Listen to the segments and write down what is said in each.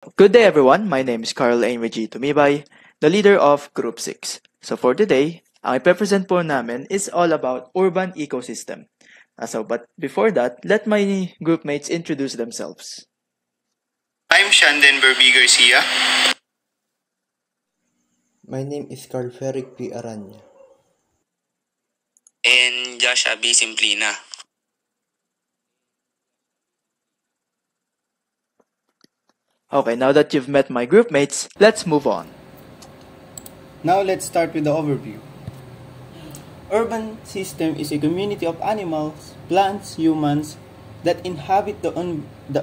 Good day everyone, my name is Carl Enrique Tumibay, the leader of Group 6. So for today, ang ipepresent po namin is all about urban ecosystem. But before that, let my group mates introduce themselves. I'm Shandon Burby Garcia. My name is Carl Ferric P. Aranya. And Josh B. Simplina. Okay, now that you've met my group mates, let's move on. Now let's start with the overview. Urban system is a community of animals, plants, humans that inhabit the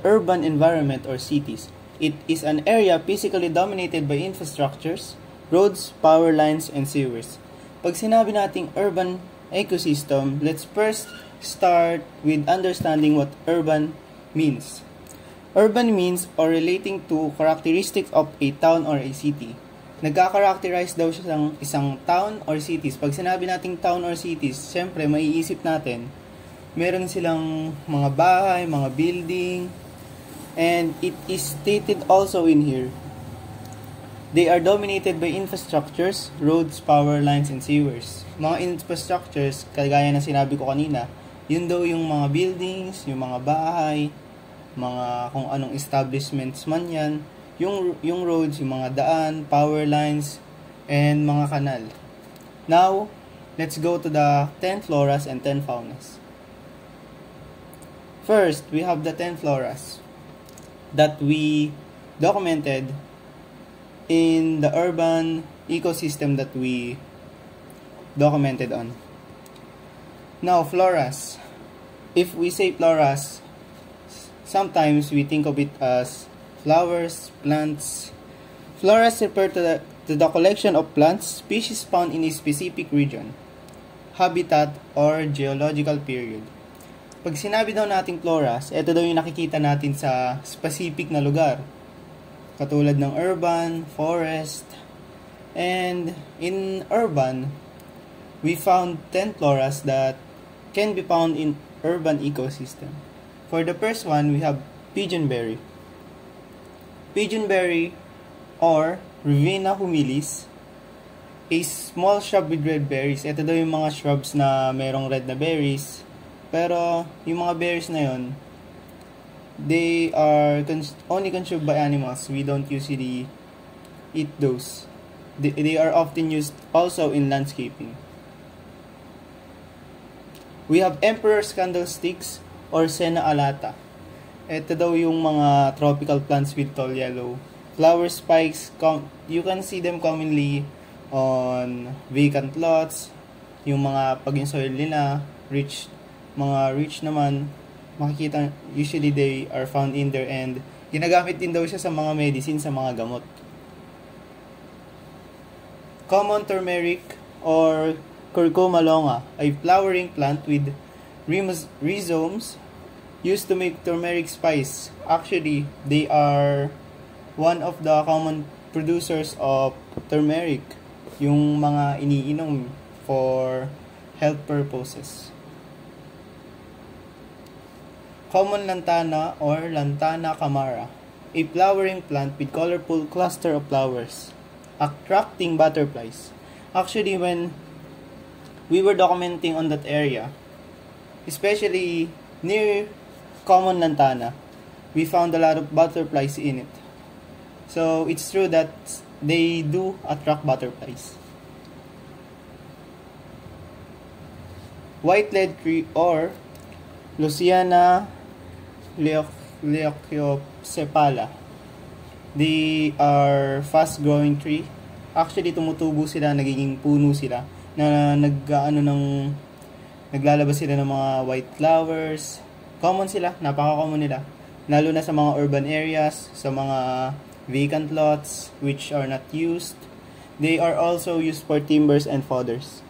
urban environment or cities. It is an area physically dominated by infrastructures, roads, power lines, and sewers. Pag sinabi nating urban ecosystem, let's first start with understanding what urban means. Urban means or relating to characteristics of a town or a city. Nagka-characterize daw siya ng isang town or cities. Pag sinabi nating town or cities, syempre maiisip natin, meron silang mga bahay, mga building, and it is stated also in here. They are dominated by infrastructures, roads, power lines, and sewers. Mga infrastructures, kagaya na sinabi ko kanina, yun daw yung mga buildings, yung mga bahay, mga kung anong establishments man yan, yung roads, yung mga daan, power lines, and mga kanal. Now, let's go to the 10 floras and 10 faunas. First, we have the 10 floras that we documented in the urban ecosystem that we documented on. Now, floras. If we say floras, sometimes we think of it as flowers, plants. Floras refer to the collection of plants, species found in a specific region, habitat, or geological period. Pag sinabi daw nating floras, ito daw yung nakikita natin sa specific na lugar. Katulad ng urban, forest, and in urban, we found 10 floras that can be found in urban ecosystem. For the first one, we have pigeonberry. Pigeonberry or Rivina humilis, a small shrub with red berries. Ito daw yung mga shrubs na merong red na berries. Pero yung mga berries na yon, they are only consumed by animals. We don't usually eat those. They are often used also in landscaping. We have emperor's candlesticks or Senna alata. Ito daw yung mga tropical plants with tall yellow flower spikes. You can see them commonly on vacant lots. Yung mga pag yung soil nila, mga rich naman, makikita, usually they are found in there and ginagamit din daw siya sa mga medicine, sa mga gamot. Common turmeric or Curcuma longa, a flowering plant with rhizomes used to make turmeric spice. Actually, they are one of the common producers of turmeric, yung mga iniinom for health purposes. Common lantana or Lantana camara, a flowering plant with colorful cluster of flowers, attracting butterflies. Actually, when we were documenting on that area, especially near common lantana, we found a lot of butterflies in it. So it's true that they do attract butterflies. White lead tree or Luciana Leucocephala. They are fast growing tree. Actually, tumutubo sila, nagiging puno sila na naglalabas sila ng mga white flowers. Common sila, napaka-common nila. Lalo na sa mga urban areas, sa mga vacant lots which are not used. They are also used for timbers and fodders.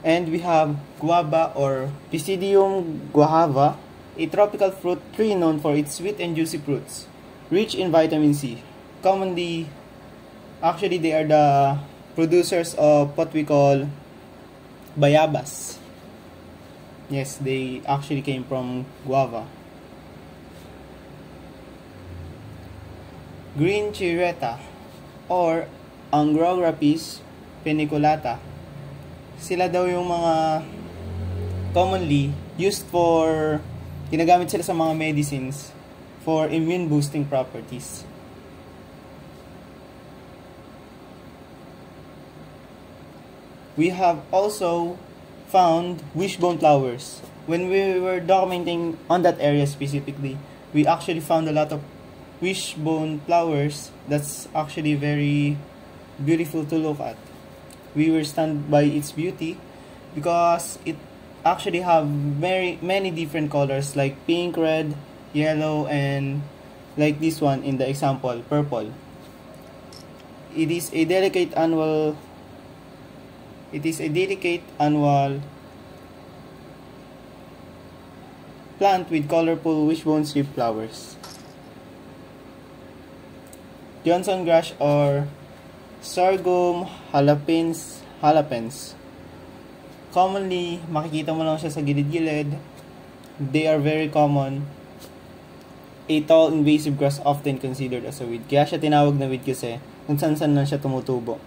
And we have guava or Pisidium guava, a tropical fruit tree known for its sweet and juicy fruits, rich in vitamin C. Commonly, actually they are the producers of what we call bayabas. Yes, they actually came from guava. green chirreta, or Angrographis paniculata. Sila daw yung mga commonly used for, ginagamit sila sa mga medicines for immune boosting properties. We have also found wishbone flowers. When we were documenting on that area specifically, we actually found a lot of wishbone flowers that's actually very beautiful to look at. We were stunned by its beauty because it actually have very many different colors like pink, red, yellow, and like this one in the example, purple. It is a delicate annual plant with colorful wishbone-shaped flowers. Johnson grass or sorghum jalapens. Commonly, makikita mo lang siya sa gilid-gilid. They are very common. A tall invasive grass often considered as a weed. Kaya siya tinawag na weed kasi kung saan-saan lang siya tumutubo.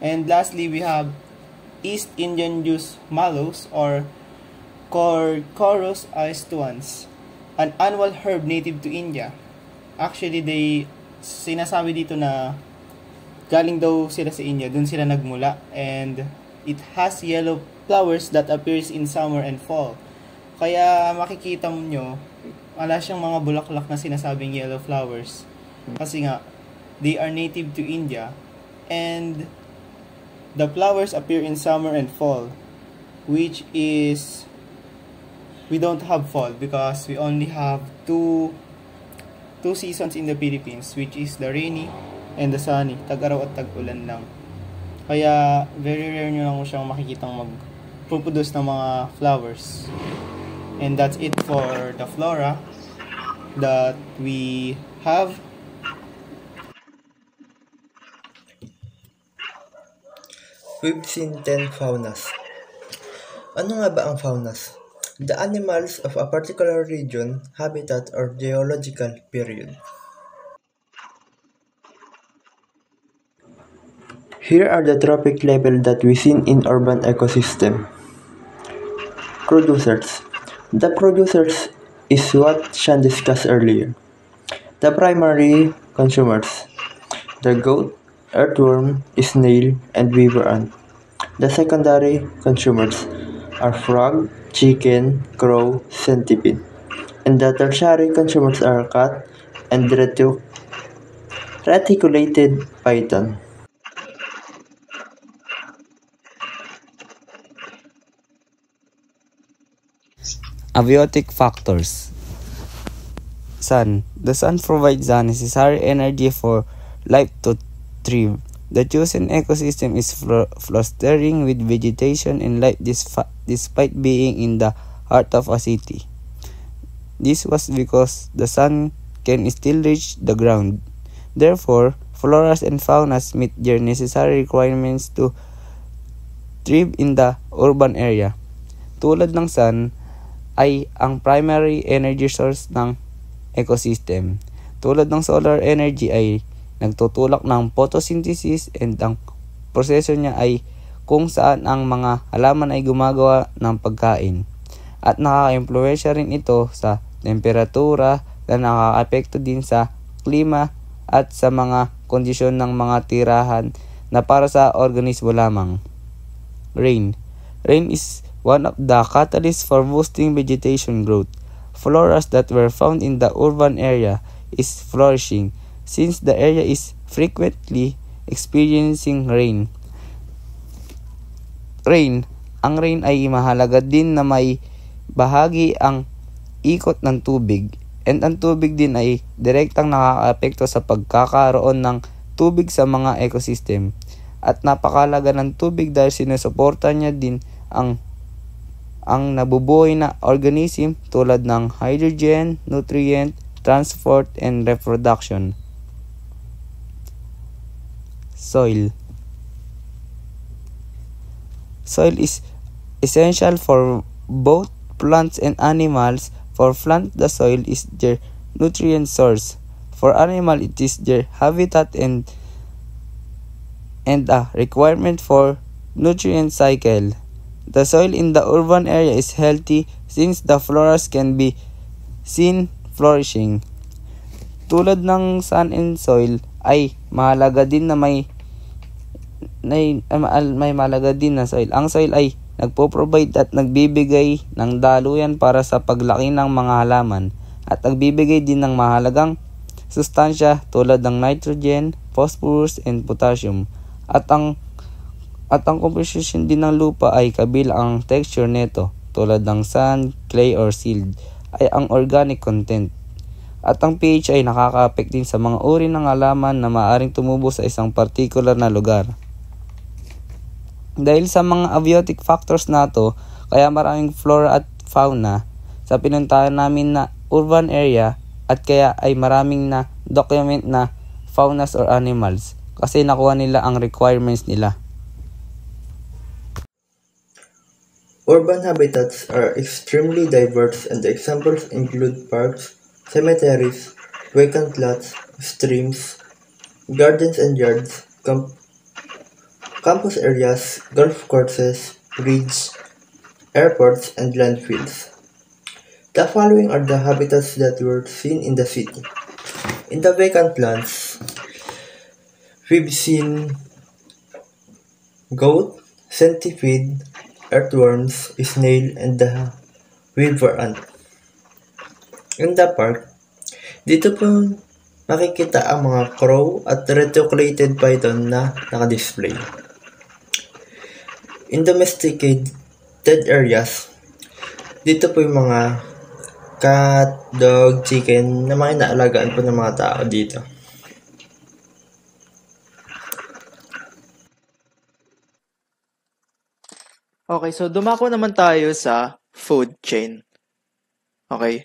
And lastly, we have East Indian Juice mallows or Corchorus aestuans, an annual herb native to India. Actually, sinasabi dito na galing daw sila sa India, dun sila nagmula, and it has yellow flowers that appears in summer and fall. Kaya makikita mo nyo, wala siyang mga bulaklak na sinasabing yellow flowers. Kasi nga, they are native to India, and the flowers appear in summer and fall, which is, we don't have fall because we only have two seasons in the Philippines, which is the rainy and the sunny, tag-araw at tag-ulan lang. Kaya very rare nyo lang siyang makikitang mag-produce ng mga flowers. And that's it for the flora that we have. We've seen 10 faunas. Ano nga ba ang faunas? The animals of a particular region, habitat, or geological period. Here are the trophic level that we see in urban ecosystem. Producers. The producers is what Sean discussed earlier. The primary consumers. The goat, earthworm, snail, and weaver ant. The secondary consumers are frog, chicken, crow, centipede. And the tertiary consumers are cat and reticulated python. Abiotic factors. Sun. The sun provides the necessary energy for life to thrive. The chosen ecosystem is flustering with vegetation and life despite being in the heart of a city. This was because the sun can still reach the ground. Therefore, floras and faunas meet their necessary requirements to thrive in the urban area. Tulad ng sun, ay ang primary energy source ng ecosystem. Tulad ng solar energy ay nagtutulak ng photosynthesis, and ang proseso niya ay kung saan ang mga halaman ay gumagawa ng pagkain. At nakaka-impluwensya rin ito sa temperatura na nakaka-apekto din sa klima at sa mga kondisyon ng mga tirahan na para sa organismo lamang. Rain. Rain is one of the catalysts for boosting vegetation growth. Floras that were found in the urban area is flourishing since the area is frequently experiencing rain. Ang rain ay mahalaga din na may bahagi ang ikot ng tubig, and ang tubig din ay direktang nakakaapekto sa pagkakaroon ng tubig sa mga ecosystem. At napakalaga ng tubig dahil sinusuporta niya din ang nabubuhay na organism tulad ng hydrogen, nutrient, transport, and reproduction. Soil. Soil is essential for both plants and animals For plant, the soil is their nutrient source. For animal, it is their habitat and a requirement for nutrient cycle. The soil in the urban area is healthy since the flora can be seen flourishing. Tulad ng sun and soil ay mahalaga din na may mahalaga din na soil. Ang soil ay nagpo-provide at nagbibigay ng daluyan para sa paglaki ng mga halaman at nagbibigay din ng mahalagang sustansya tulad ng nitrogen, phosphorus, and potassium. At ang composition din ng lupa ay kabilang ang texture nito tulad ng sand, clay, or silt ay ang organic content. At ang pH ay nakaka-affect din sa mga uri ng halaman na maaaring tumubo sa isang particular na lugar. Dahil sa mga abiotic factors na to, kaya maraming flora at fauna sa pinuntahan namin na urban area at kaya ay maraming na document na faunas or animals kasi nakuha nila ang requirements nila. Urban habitats are extremely diverse and examples include parks, cemeteries, vacant lots, streams, gardens and yards, campus areas, golf courses, bridges, airports, and landfills. The following are the habitats that were seen in the city. In the vacant lands, we've seen goat, centipede, earthworms, snail, and the weaver ant. In the park, dito po makikita ang mga crow at reticulated python na nakadisplay. In domesticated areas, dito po yung mga cat, dog, chicken na mga inaalagaan po ng mga tao dito. Okay, so dumako naman tayo sa food chain. Okay?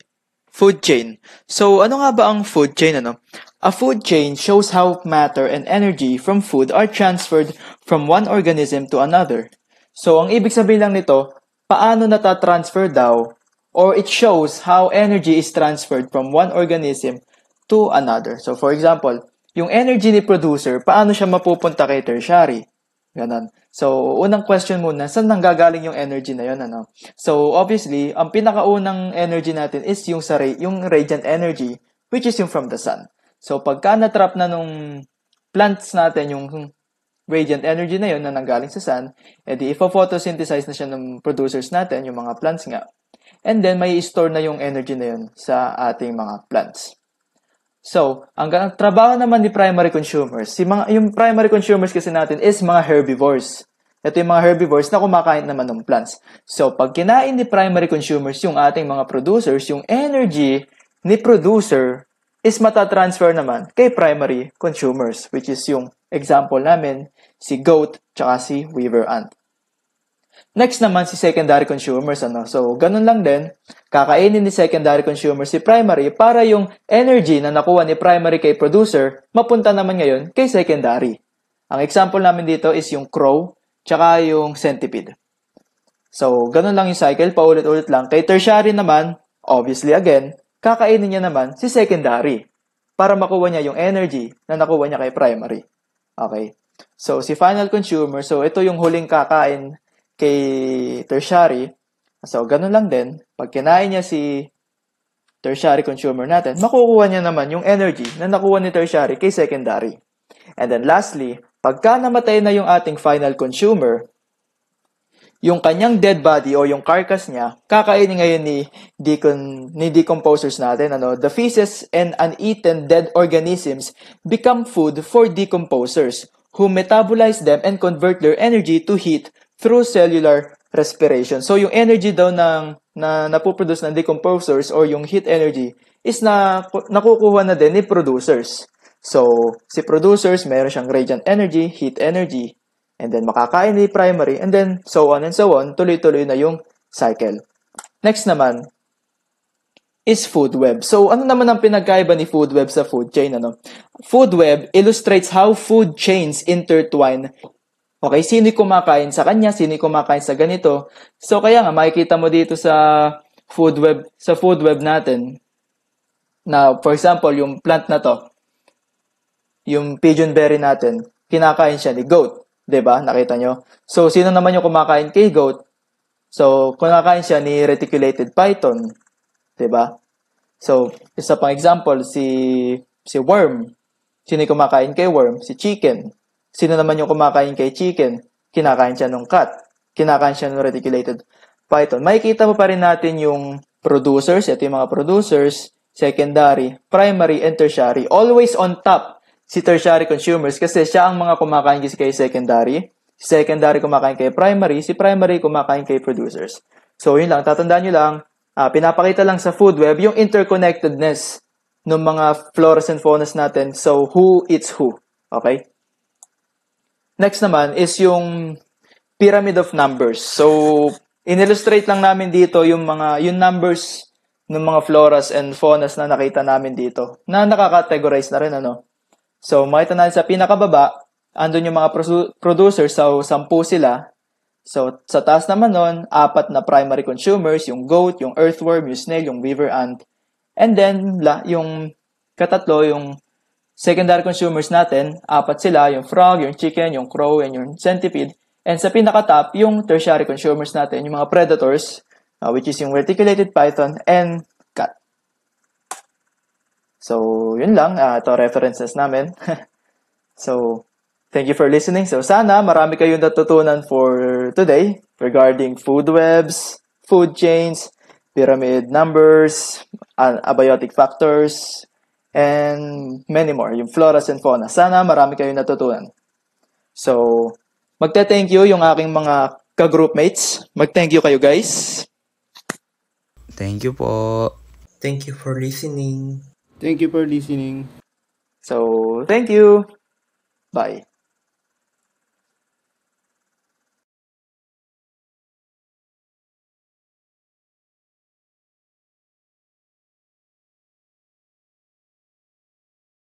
Food chain. So, ano nga ba ang food chain, ano? A food chain shows how matter and energy from food are transferred from one organism to another. So, ang ibig sabihin lang nito, paano natatransfer daw, or it shows how energy is transferred from one organism to another. So, for example, yung energy ni producer, paano siya mapupunta kay tertiary? Ganon. So, unang question muna, saan nanggagaling yung energy na yun, ano? So, obviously, ang pinakaunang energy natin is yung radiant energy, which is yung from the sun. So, pagka na-trap na nung plants natin yung radiant energy na yun na nanggaling sa sun, edi photosynthesize na siya ng producers natin, yung mga plants nga. And then, may store na yung energy na yun sa ating mga plants. So, ang trabaho naman ni primary consumers, yung primary consumers kasi natin is mga herbivores. Ito yung mga herbivores na kumakain naman ng plants. So, pag kinain ni primary consumers yung ating mga producers, yung energy ni producer is matatransfer naman kay primary consumers, which is yung example namin, si goat tsaka si weaver ant. Next naman si secondary consumers, ano? So, ganun lang din, kakainin ni secondary consumer si primary para yung energy na nakuha ni primary kay producer, mapunta naman ngayon kay secondary. Ang example namin dito is yung crow, tsaka yung centipede. So, ganun lang yung cycle, paulit-ulit lang. Kay tertiary naman, obviously again, kakainin niya naman si secondary para makuha niya yung energy na nakuha niya kay primary. Okay? So, si final consumer, so ito yung huling kakain kay tertiary. So, ganun lang din. Pag kinain niya si tertiary consumer natin, makukuha niya naman yung energy na nakuha ni tertiary kay secondary. And then lastly, pagka namatay na yung ating final consumer, yung kanyang dead body o yung carcass niya, kakainin ngayon ni decomposers natin. Ano? The feces and uneaten dead organisms become food for decomposers who metabolize them and convert their energy to heat through cellular respiration. So, yung energy daw na napoproduce ng decomposers or yung heat energy is nakukuha na din ni producers. So, si producers, meron siyang radiant energy, heat energy, and then makakain ni primary, and then so on and so on, tuloy-tuloy na yung cycle. Next naman is food web. So, ano naman ang pinagkaiba ni food web sa food chain? Ano? Food web illustrates how food chains intertwine. Okay, sino kumakain sa kanya, sino kumakain sa ganito. So, kaya nga, makikita mo dito sa food web natin, na for example, yung plant na to, yung pigeon berry natin, kinakain siya ni goat. 'Di ba? Nakita nyo? So, sino naman yung kumakain kay goat? So, kumakain siya ni reticulated python. 'Di ba? So, isa pang example, si worm. Sino yung kumakain kay worm? Si chicken. Sino naman yung kumakain kay chicken? Kinakain siya ng cat. Kinakain siya ng reticulated python. Makikita mo pa rin natin yung producers. Ito yung mga producers, secondary, primary, and tertiary. Always on top si tertiary consumers kasi siya ang mga kumakain kay secondary. Si secondary kumakain kay primary. Si primary kumakain kay producers. So, yun lang. Tatandaan nyo lang, pinapakita lang sa food web yung interconnectedness ng mga floras and faunas natin. So, who eats who. Okay? Next naman is yung pyramid of numbers. So, in-illustrate lang namin dito yung numbers ng mga floras and faunas na nakita namin dito na nakakategorize na rin, ano. So, makita natin sa pinakababa, andun yung mga producers, so 10 sila. So, sa taas naman nun, 4 na primary consumers, yung goat, yung earthworm, yung snail, yung weaver ant. And then, yung katatlo, yung secondary consumers natin, 4 sila, yung frog, yung chicken, yung crow, and yung centipede. And sa pinakatop, yung tertiary consumers natin, yung mga predators, which is yung reticulated python and cat. So, yun lang. Ito references namin. So, thank you for listening. So, sana marami kayong natutunan for today regarding food webs, food chains, pyramid numbers, abiotic factors, and many more. Yung floras and fauna. Sana marami kayong natutunan. So, magte-thank you yung aking mga ka-groupmates. Mag-thank you kayo, guys. Thank you po. Thank you for listening. Thank you for listening. So, thank you. Bye.